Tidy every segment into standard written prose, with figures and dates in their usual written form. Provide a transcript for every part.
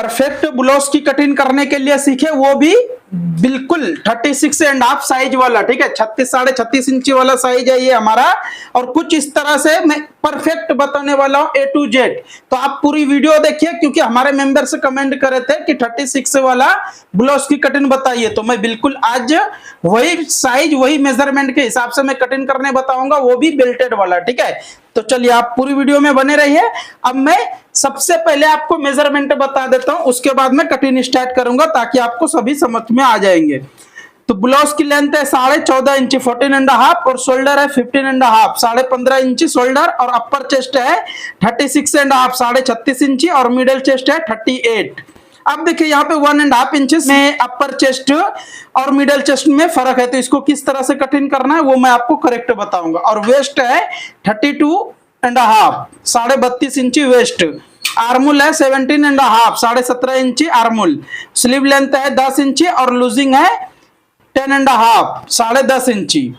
Perfect blouse की cutting करने के लिए सीखे, वो भी बिल्कुल 36.5 साइज वाला, ठीक है, 36.5 इंची वाला साइज है ये हमारा। और कुछ इस तरह से मैं परफेक्ट बताने वाला हूं A to Z। तो आप पूरी वीडियो देखिए, क्योंकि हमारे मेंबर से कमेंट करे थे कि 36 वाला ब्लाउज की कटिंग बताइए, तो मैं बिल्कुल आज वही साइज वही मेजरमेंट के हिसाब से मैं कटिंग करने बताऊंगा, वो भी बेल्टेड वाला, ठीक है। तो चलिए आप पूरी वीडियो में बने रहिए। अब मैं सबसे पहले आपको मेजरमेंट बता देता हूं, उसके बाद मैं कटिंग स्टार्ट करूंगा ताकि आपको सभी समझ में आ जाएंगे। तो ब्लाउज की लेंथ है 14.5 इंची 14.5 और शोल्डर है 15.5 15.5 इंची शोल्डर, और अपर चेस्ट है 36.5 36 इंची और मिडिल चेस्ट है 38। अब देखिए यहाँ पे 1.5 इंचेस में अपर चेस्ट और मिडिल चेस्ट में फर्क है, तो इसको किस तरह से कटिंग करना है वो मैं आपको करेक्ट बताऊंगा। और वेस्ट है 32.5 32.5 इंची वेस्ट, आर्मुल है 17.5 17.5 इंची आर्मुल, स्लीव लेंथ है 10 इंची और लूजिंग है 10.5 10.5 इंची,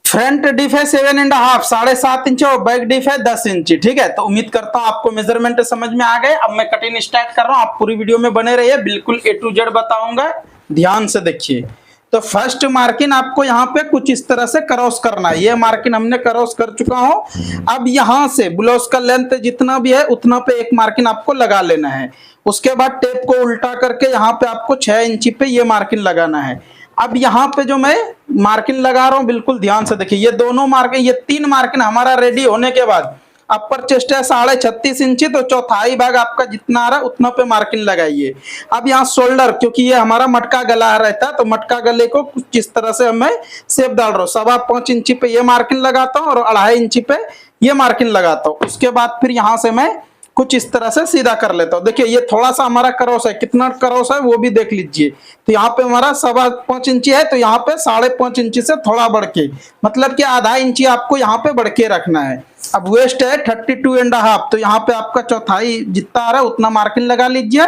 फ्रंट डिप है 7.5 7.5 इंची और बैक डिप है 10 इंची, ठीक है। तो उम्मीद करता हूं आपको मेजरमेंट समझ में आ गए। अब मैं कटिंग स्टार्ट कर रहा हूं, आप पूरी वीडियो में बने रहिए, बिल्कुल A to Z बताऊंगा, ध्यान से देखिए। तो फर्स्ट मार्किंग आपको यहाँ पे कुछ इस तरह से क्रॉस करना है, ये मार्किंग हमने क्रॉस कर चुका हूं। अब यहाँ से ब्लाउज का लेंथ जितना भी है उतना पे एक मार्किंग आपको लगा लेना है। उसके बाद टेप को उल्टा करके यहाँ पे आपको 6 इंची पे ये मार्किंग लगाना है। अब यहाँ पे जो मैं मार्किंग लगा रहा हूँ बिल्कुल ध्यान से देखिए, ये दोनों मार्किंग, ये 3 मार्किंग हमारा रेडी होने के बाद अपर चेस्ट है 36.5 इंची, तो चौथाई भाग आपका जितना आ रहा है उतना पे मार्किंग लगाइए। अब यहाँ शोल्डर, क्योंकि ये हमारा मटका गला रहता है, तो मटका गले को कुछ इस तरह से मैं शेप डाल रहा हूँ। 5.25 इंची पे ये मार्किंग लगाता हूँ और 2.5 इंची पे ये मार्किंग लगाता हूँ। उसके बाद फिर यहाँ से मैं कुछ इस तरह से सीधा कर लेता हूं। देखिए ये थोड़ा सा हमारा क्रॉस है, कितना क्रॉस है वो भी देख लीजिए। तो यहाँ पे हमारा 5.25 इंची है, तो यहाँ पे 5.5 इंची से थोड़ा बढ़ के, मतलब कि 0.5 इंची आपको यहाँ पे बढ़ के रखना है। अब वेस्ट है 32.5, तो यहाँ पे आपका चौथाई जितना आ रहा है उतना मार्किंग लगा लीजिए।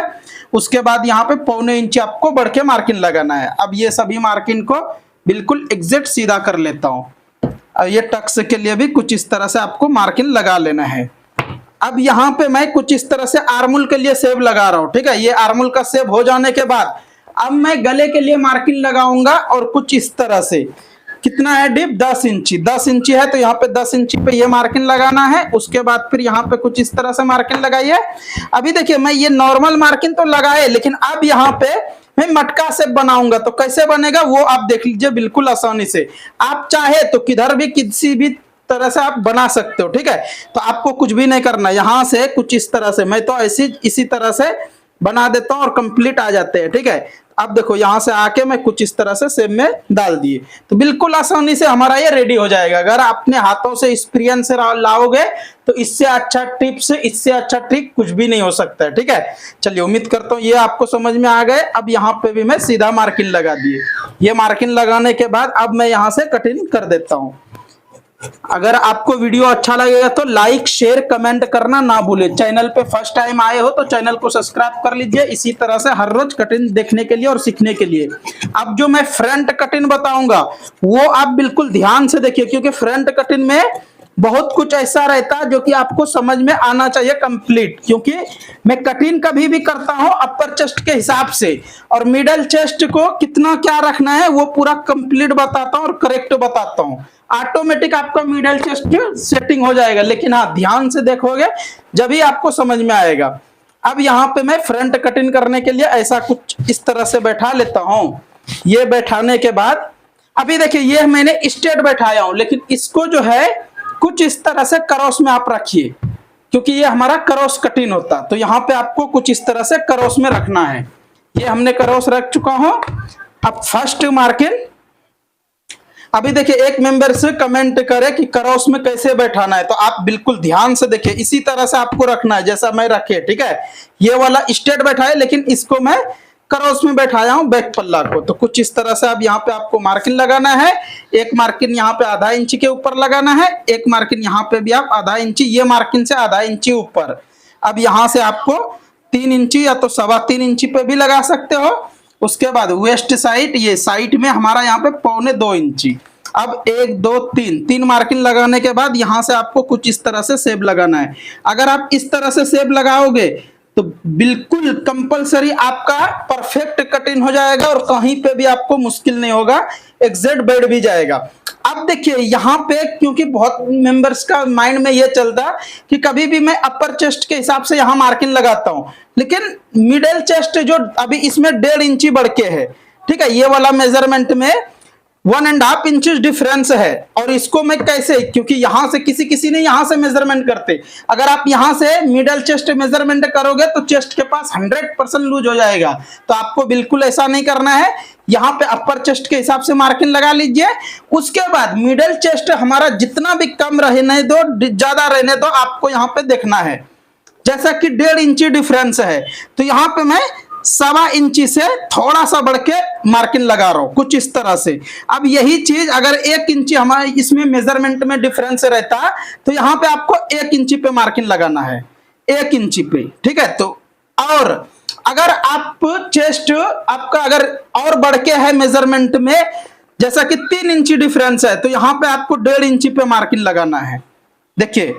उसके बाद यहाँ पे 0.25 इंची आपको बढ़ के मार्किंग लगाना है। अब ये सभी मार्किंग को बिल्कुल एग्जैक्ट सीधा कर लेता हूँ। अब ये टक्स के लिए भी कुछ इस तरह से आपको मार्किंग लगा लेना है। अब यहाँ पे मैं कुछ इस तरह से आर्मुल के लिए सेब लगा रहा हूँ, ठीक है। ये आर्मुल का सेब हो जाने के बाद अब मैं गले के लिए मार्किंग लगाऊंगा, और कुछ इस तरह से, कितना है डिप 10 इंची 10 इंची है, तो यहाँ पे 10 इंची पे ये मार्किंग लगाना है। उसके बाद फिर यहाँ पे कुछ इस तरह से मार्किंग लगाइए। अभी देखिए मैं ये नॉर्मल मार्किंग तो लगाए, लेकिन अब यहाँ पे मैं मटका सेप बनाऊंगा, तो कैसे बनेगा वो आप देख लीजिए बिल्कुल आसानी से। आप चाहे तो किधर भी किसी भी तरह से आप बना सकते हो, ठीक है। तो आपको कुछ भी नहीं करना, यहाँ से कुछ इस तरह से, मैं तो ऐसी इसी तरह से बना देता हूँ और कंप्लीट आ जाते हैं, ठीक है। अब देखो यहाँ से आके मैं कुछ इस तरह से सेब में डाल दिए, तो बिल्कुल आसानी से हमारा ये रेडी हो जाएगा। अगर अपने हाथों से एक्सपीरियंस से लाओगे तो इससे अच्छा टिप्स, इससे अच्छा ट्रिक कुछ भी नहीं हो सकता है, ठीक है। चलिए उम्मीद करता हूँ ये आपको समझ में आ गए। अब यहाँ पे भी मैं सीधा मार्किंग लगा दिए। ये मार्किंग लगाने के बाद अब मैं यहाँ से कटिंग कर देता हूँ। अगर आपको वीडियो अच्छा लगेगा तो लाइक शेयर कमेंट करना ना भूले। चैनल पे फर्स्ट टाइम आए हो तो चैनल को सब्सक्राइब कर लीजिए, इसी तरह से हर रोज कटिंग देखने के लिए और सीखने के लिए। अब जो मैं फ्रंट कटिंग बताऊंगा वो आप बिल्कुल ध्यान से देखिए, क्योंकि फ्रंट कटिंग में बहुत कुछ ऐसा रहता है जो कि आपको समझ में आना चाहिए कंप्लीट। क्योंकि मैं कटिंग कभी भी करता हूं अपर चेस्ट के हिसाब से, और मिडल चेस्ट को कितना क्या रखना है वो पूरा कंप्लीट बताता हूं और करेक्ट बताता हूं। ऑटोमेटिक आपका मिडल चेस्ट सेटिंग हो जाएगा, लेकिन हाँ ध्यान से देखोगे जब ही आपको समझ में आएगा। अब यहाँ पे मैं फ्रंट कटिंग करने के लिए ऐसा कुछ इस तरह से बैठा लेता हूं। ये बैठाने के बाद अभी देखिए ये मैंने स्ट्रेट बैठाया हूं, लेकिन इसको जो है कुछ इस तरह से क्रॉस में आप रखिए, क्योंकि ये हमारा क्रॉस कटिंग होता। तो यहाँ पे आपको कुछ इस तरह से क्रॉस में रखना है। ये हमने क्रॉस रख चुका हूं। अब फर्स्ट मार्किंग, अभी देखिए एक मेंबर से कमेंट करे कि क्रॉस में कैसे बैठाना है, तो आप बिल्कुल ध्यान से देखिए, इसी तरह से आपको रखना है जैसा मैं रखे, ठीक है। ये वाला स्ट्रेट बैठा है, लेकिन इसको मैं क्रॉस में बैठाया हूं बैक पल्ला को। तो कुछ इस तरह से अब यहाँ पे आपको मार्किंग लगाना है। एक मार्किंग यहाँ पे 0.5 इंची के ऊपर लगाना है, एक मार्किंग यहाँ पे भी आप 0.5 इंची, ये मार्किंग से 0.5 इंची ऊपर। अब यहाँ से आपको 3 इंची या तो 3.25 इंची पे भी लगा सकते हो। उसके बाद वेस्ट साइड, ये साइड में हमारा यहाँ पे 2.25 इंची। अब 1 2 3 मार्किंग लगाने के बाद यहाँ से आपको कुछ इस तरह से शेप लगाना है। अगर आप इस तरह से शेप लगाओगे तो बिल्कुल कंपलसरी आपका परफेक्ट कट इन हो जाएगा और कहीं पे भी आपको मुश्किल नहीं होगा, एग्जैक्ट बैठ भी जाएगा। अब देखिए यहाँ पे, क्योंकि बहुत मेंबर्स का माइंड में ये चलता कि कभी भी मैं अपर चेस्ट के हिसाब से यहाँ मार्किंग लगाता हूँ, लेकिन मिडिल चेस्ट जो अभी इसमें 1.5 इंची बढ़ के है, ठीक है, ये वाला मेजरमेंट में 1.5 इंचेस डिफरेंस है। और इसको मैं कैसे, क्योंकि यहां से किसी ने यहां से मेजरमेंट करते, अगर आप यहां से मिडल चेस्ट मेजरमेंट करोगे तो चेस्ट के पास 100% लूज हो जाएगा। तो आपको बिल्कुल ऐसा नहीं करना है, यहां पे अपर चेस्ट के हिसाब से मार्किंग लगा लीजिए। उसके बाद मिडल चेस्ट हमारा जितना भी कम रहने दो, ज्यादा रहने दो, आपको यहां पे देखना है। जैसा कि 1.5 इंची डिफरेंस है, तो यहां पे मैं 1.25 इंची से थोड़ा सा बढ़ के मार्किंग लगा रहा हूं, कुछ इस तरह से। अब यही चीज अगर 1 इंची हमारे इसमें मेजरमेंट में डिफरेंस रहता, तो यहां पे आपको 1 इंची पे मार्किंग लगाना है, 1 इंची पे, ठीक है। तो और अगर आप चेस्ट आपका अगर और बढ़ के है मेजरमेंट में, जैसा कि 3 इंची डिफरेंस है, तो यहां पे आपको 1.5 इंची पे मार्किंग लगाना है। देखिए,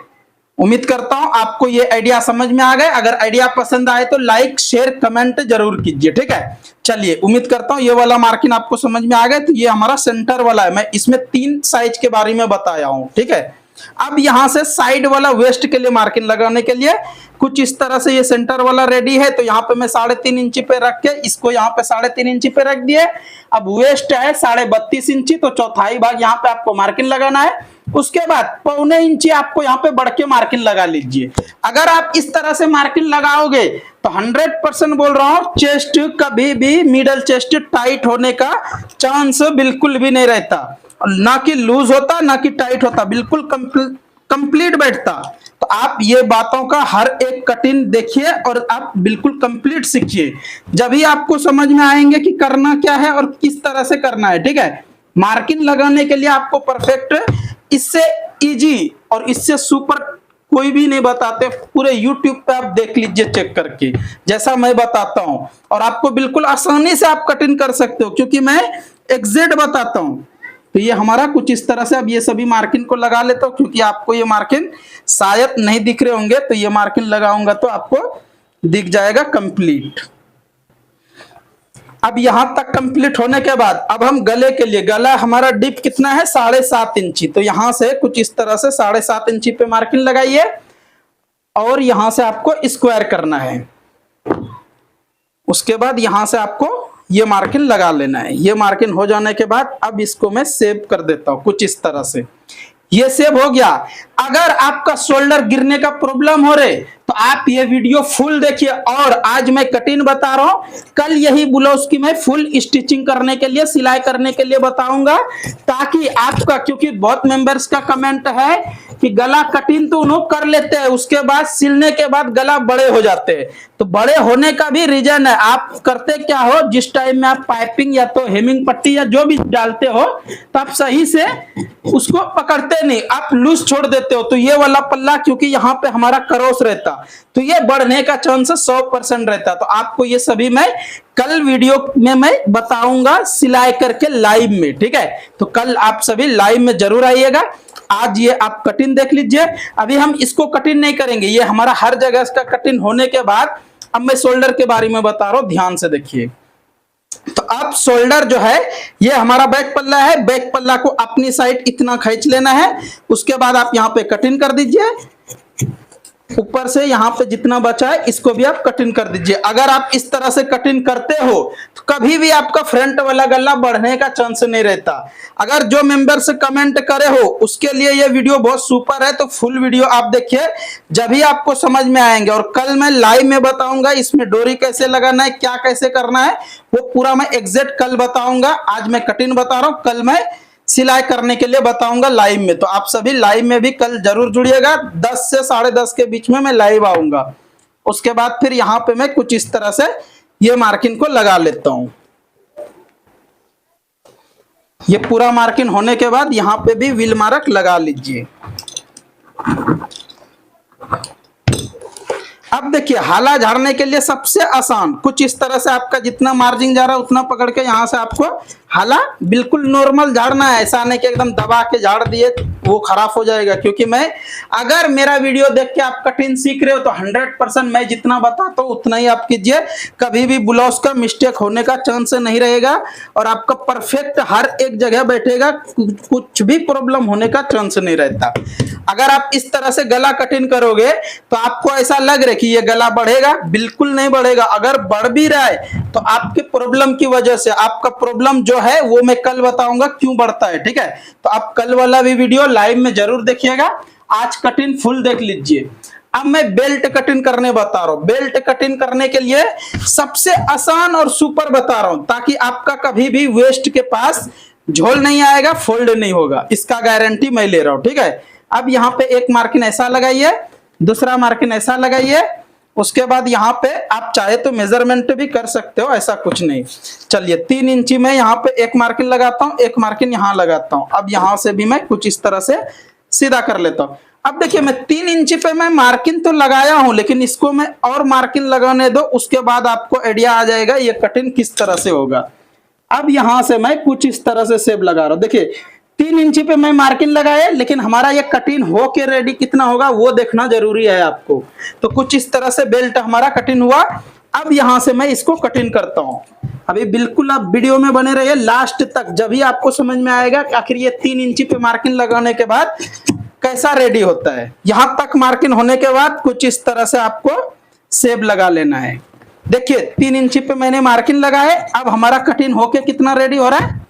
उम्मीद करता हूं आपको ये आइडिया समझ में आ गए। अगर आइडिया पसंद आए तो लाइक शेयर कमेंट जरूर कीजिए, ठीक है। चलिए, उम्मीद करता हूं ये वाला मार्किंग आपको समझ में आ गए। तो ये हमारा सेंटर वाला है, मैं इसमें 3 साइज के बारे में बताया हूं, ठीक है। अब यहां से साइड वाला वेस्ट के लिए मार्किंग लगाने के लिए कुछ इस तरह से ये सेंटर वाला रेडी है। तो यहाँ पे मैं 3.5 इंची पे रख के इसको यहाँ पे 3.5 इंची पे रख दिए। अब वेस्ट है 32.5 इंची, तो चौथाई भाग यहाँ पे आपको मार्किंग लगाना है। उसके बाद 0.25 इंची आपको यहाँ पे बढ़ के मार्किंग लगा लीजिए। अगर आप इस तरह से मार्किंग लगाओगे तो 100% बोल रहा हूं, चेस्ट कभी भी मिडल चेस्ट टाइट होने का चांस बिल्कुल भी नहीं रहता, ना कि लूज होता ना कि टाइट होता, बिल्कुल कंप्लीट बैठता। तो आप ये बातों का हर एक कटिंग देखिए और आप बिल्कुल कंप्लीट सीखिए, जब ही आपको समझ में आएंगे कि करना क्या है और किस तरह से करना है, ठीक है। मार्किंग लगाने के लिए आपको परफेक्ट, इससे इजी और इससे सुपर कोई भी नहीं बताते। पूरे YouTube पे आप देख लीजिए चेक करके, जैसा मैं बताता हूं, और आपको बिल्कुल आसानी से आप कटिंग कर सकते हो, क्योंकि मैं एग्जैक्ट बताता हूं। तो ये हमारा कुछ इस तरह से, अब ये सभी मार्किंग को लगा लेता हूं, क्योंकि आपको ये मार्किंग शायद नहीं दिख रहे होंगे, तो ये मार्किंग लगाऊंगा तो आपको दिख जाएगा कंप्लीट। अब यहां तक कंप्लीट होने के बाद अब हम गले के लिए, गला हमारा डीप कितना है 7.5 इंची, तो यहां से कुछ इस तरह से 7.5 इंची पे मार्किंग लगाइए और यहां से आपको स्क्वायर करना है। उसके बाद यहां से आपको ये मार्किंग लगा लेना है। ये मार्किंग हो जाने के बाद अब इसको मैं सेव कर देता हूं कुछ इस तरह से। ये सेव हो गया। अगर आपका शोल्डर गिरने का प्रॉब्लम हो रहे तो आप ये वीडियो फुल देखिए, और आज मैं कटिंग बता रहा हूं, कल यही ब्लाउज की मैं फुल स्टिचिंग करने के लिए, सिलाई करने के लिए बताऊंगा, ताकि आपका, क्योंकि बहुत मेंबर्स का कमेंट है कि गला कटिंग तो उन्होंने कर लेते हैं, उसके बाद सिलने के बाद गला बड़े हो जाते हैं। तो बड़े होने का भी रीजन है, आप करते क्या हो, जिस टाइम में आप पाइपिंग या तो हेमिंग पट्टी या जो भी डालते हो, तो आप सही से उसको पकड़ते नहीं, आप लूज छोड़ देते हो। तो ये वाला पल्ला, क्योंकि यहाँ पे हमारा क्रॉस रहता, तो ये बढ़ने का चांस 100% रहता। तो आपको ये सभी मैं कल वीडियो में मैं बताऊंगा सिलाई करके लाइव में, ठीक है। तो कल आप सभी लाइव में जरूर आइएगा। आज ये आप कटिंग देख लीजिए। अभी हम इसको कटिंग नहीं करेंगे, ये हमारा हर जगह इसका कटिंग होने के बाद अब मैं शोल्डर के बारे में बता रहा हूं, ध्यान से देखिए। तो अब शोल्डर जो है, ये हमारा बैक पल्ला है, बैक पल्ला को अपनी साइड इतना खींच लेना है। उसके बाद आप यहाँ पे कटिंग कर दीजिए, ऊपर से यहाँ पे जितना बचा है इसको भी आप कटिंग कर दीजिए। अगर आप इस तरह से कटिंग करते हो तो कभी भी आपका फ्रंट वाला गला बढ़ने का चांस नहीं रहता। अगर जो मेंबर से कमेंट करे हो उसके लिए ये वीडियो बहुत सुपर है, तो फुल वीडियो आप देखिए, जब भी आपको समझ में आएंगे। और कल मैं लाइव में बताऊंगा इसमें डोरी कैसे लगाना है, क्या कैसे करना है, वो पूरा मैं एग्जैक्ट कल बताऊंगा। आज मैं कटिंग बता रहा हूँ, कल मैं सिलाई करने के लिए बताऊंगा लाइव में। तो आप सभी लाइव में भी कल जरूर जुड़िएगा, 10 से 10:30 के बीच में मैं लाइव आऊंगा। उसके बाद फिर यहाँ पे मैं कुछ इस तरह से ये मार्किंग को लगा लेता हूं। ये पूरा मार्किंग होने के बाद यहाँ पे भी व्हील मार्क लगा लीजिए। अब देखिए, हाला झाड़ने के लिए सबसे आसान कुछ इस तरह से, आपका जितना मार्जिन जा रहा है उतना पकड़ के यहाँ से आपको हाला बिल्कुल नॉर्मल झाड़ना है। ऐसा नहीं कि एकदम दबा के झाड़ दिए वो खराब हो जाएगा। क्योंकि मैं अगर मेरा वीडियो देख के आप कटिंग सीख रहे हो तो 100% मैं जितना बताता हूँ उतना ही आप कीजिए। कभी भी ब्लाउज का मिस्टेक होने का चांस नहीं रहेगा और आपका परफेक्ट हर एक जगह बैठेगा, कुछ भी प्रॉब्लम होने का चांस नहीं रहता। अगर आप इस तरह से गला कटिंग करोगे तो आपको ऐसा लग रहा है कि ये गला बढ़ेगा, बिल्कुल नहीं बढ़ेगा। अगर बढ़ भी रहा है तो आपके प्रॉब्लम की वजह से, आपका प्रॉब्लम जो है वो मैं कल बताऊंगा क्यों बढ़ता है, ठीक है। तो आप कल वाला भी वीडियो लाइव में जरूर देखिएगा। आज कटिंग फुल देख लीजिए। अब मैं बेल्ट कटिंग करने बता रहा हूं। बेल्ट कटिंग करने के लिए सबसे आसान और सुपर बता रहा हूं, ताकि आपका कभी भी वेस्ट के पास झोल नहीं आएगा, फोल्ड नहीं होगा, इसका गारंटी मैं ले रहा हूं, ठीक है। अब यहाँ पे एक मार्किंग ऐसा लगाइए, दूसरा मार्किंग ऐसा लगाइए। उसके बाद यहाँ पे आप चाहे तो मेजरमेंट भी कर सकते हो, ऐसा कुछ नहीं। चलिए 3 इंची में यहाँ पे एक मार्किंग लगाता हूँ, एक मार्किंग यहाँ लगाता हूँ। अब यहाँ से भी मैं कुछ इस तरह से सीधा कर लेता हूँ। अब देखिए मैं 3 इंची पे मैं मार्किंग तो लगाया हूं, लेकिन इसको मैं और मार्किंग लगाने दो, उसके बाद आपको आइडिया आ जाएगा ये कटिंग किस तरह से होगा। अब यहां से मैं कुछ इस तरह से शेप लगा रहा हूं। देखिए 3 इंची पे मैं मार्किंग लगाया, लेकिन हमारा ये कटिंग हो के रेडी कितना होगा वो देखना जरूरी है आपको। तो कुछ इस तरह से बेल्ट हमारा कटिंग हुआ। अब यहां से मैं इसको कटिंग करता हूं। अभी बिल्कुल आप वीडियो में बने रहिए लास्ट तक, जब भी आपको समझ में आएगा कि आखिर ये 3 इंची पे मार्किंग लगाने के बाद कैसा रेडी होता है। यहां तक मार्किंग होने के बाद कुछ इस तरह से आपको शेप लगा लेना है। देखिए 3 इंची पे मैंने मार्किंग लगाए। अब हमारा कटिंग होके कितना रेडी हो रहा है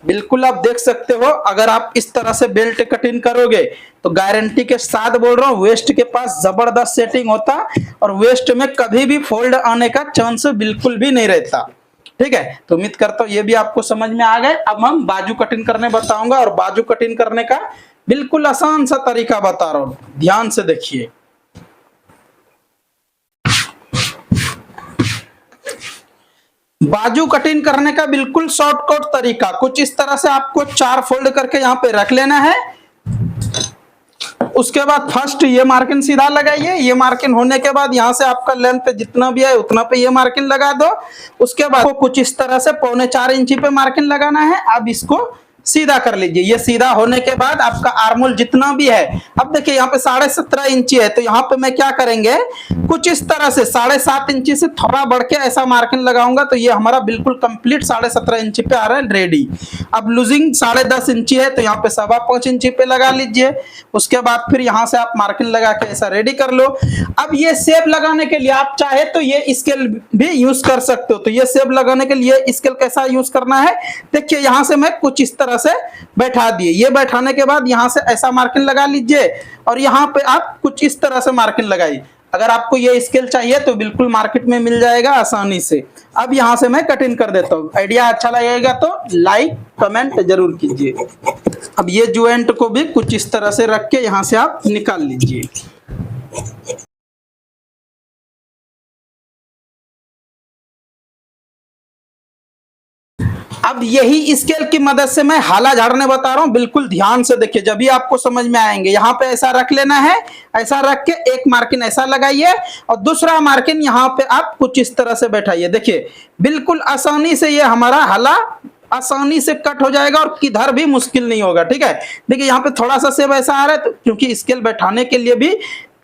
बिल्कुल आप देख सकते हो। अगर आप इस तरह से बेल्ट कटिंग करोगे तो गारंटी के साथ बोल रहा हूं, वेस्ट के पास जबरदस्त सेटिंग होता और वेस्ट में कभी भी फोल्ड आने का चांस बिल्कुल भी नहीं रहता, ठीक है। तो उम्मीद करता हूं ये भी आपको समझ में आ गए। अब हम बाजू कटिंग करने बताऊंगा और बाजू कटिंग करने का बिल्कुल आसान सा तरीका बता रहा हूं, ध्यान से देखिए। बाजू कटिंग करने का बिल्कुल शॉर्टकट तरीका कुछ इस तरह से आपको 4 फोल्ड करके यहां पे रख लेना है। उसके बाद फर्स्ट ये मार्किंग सीधा लगाइए। ये मार्किंग होने के बाद यहां से आपका लेंथ जितना भी है उतना पे ये मार्किंग लगा दो। उसके बाद कुछ इस तरह से 4.25 इंची पे मार्किंग लगाना है। अब इसको सीधा कर लीजिए। ये सीधा होने के बाद आपका आर्मोल जितना भी है, अब देखिए यहाँ पे 17.5 इंची है, तो यहाँ पे मैं क्या करेंगे कुछ इस तरह से 7.5 इंची से थोड़ा बढ़ के ऐसा मार्किंग लगाऊंगा, तो ये हमारा बिल्कुल कंप्लीट 17.5 इंची पे आ रहा है रेडी। अब लूजिंग 10.5 इंची है, तो यहाँ पे 5.25 इंची पे लगा लीजिए। उसके बाद फिर यहाँ से आप मार्किंग लगा के ऐसा रेडी कर लो। अब ये शेप लगाने के लिए आप चाहे तो ये स्केल भी यूज कर सकते हो। तो ये शेप लगाने के लिए स्केल कैसा यूज करना है देखिए, यहाँ से मैं कुछ इस तरह से बैठा दिए। ये बैठाने के बाद यहां से ऐसा मार्किंग लगा लीजिए और यहां पे आप कुछ इस तरह से मार्किंग लगाइए। अगर आपको ये स्केल चाहिए तो बिल्कुल मार्केट में मिल जाएगा आसानी से। अब यहां से मैं कटिंग कर देता हूं। आइडिया अच्छा लगेगा तो लाइक कमेंट जरूर कीजिए। अब ये ज्वाइंट को भी कुछ इस तरह से रख के यहां से आप निकाल लीजिए। अब यही स्केल की मदद से मैं हाला झाड़ने बता रहा हूं, बिल्कुल ध्यान से देखिए, जब भी आपको समझ में आएंगे। यहाँ पे ऐसा रख लेना है, ऐसा रख के एक मार्किंग ऐसा लगाइए और दूसरा मार्किंग यहाँ पे आप कुछ इस तरह से बैठाइए। देखिए बिल्कुल आसानी से ये हमारा हाला आसानी से कट हो जाएगा और किधर भी मुश्किल नहीं होगा, ठीक है। देखिए यहाँ पे थोड़ा सा सेब ऐसा आ रहा है, तो क्योंकि स्केल बैठाने के लिए भी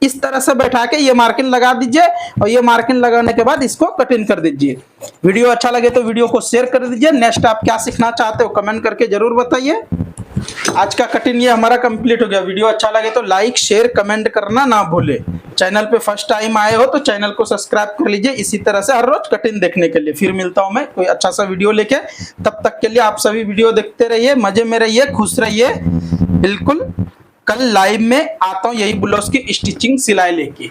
इस तरह से बैठा के ये मार्किंग लगा दीजिए और ये मार्किंग लगाने के बाद इसको कटिंग कर दीजिए। वीडियो अच्छा लगे तो वीडियो को शेयर कर दीजिए। नेक्स्ट आप क्या सीखना चाहते हो कमेंट करके जरूर बताइए। आज का कटिंग ये हमारा कंप्लीट हो गया। वीडियो अच्छा लगे तो लाइक शेयर कमेंट करना ना भूले। चैनल पे फर्स्ट टाइम आए हो तो चैनल को सब्सक्राइब कर लीजिए, इसी तरह से हर रोज कटिंग देखने के लिए। फिर मिलता हूं मैं कोई अच्छा सा वीडियो लेके, तब तक के लिए आप सभी वीडियो देखते रहिए, मजे में रहिए, खुश रहिए। बिल्कुल कल लाइव में आता हूं यही ब्लाउज की स्टिचिंग सिलाई लेके।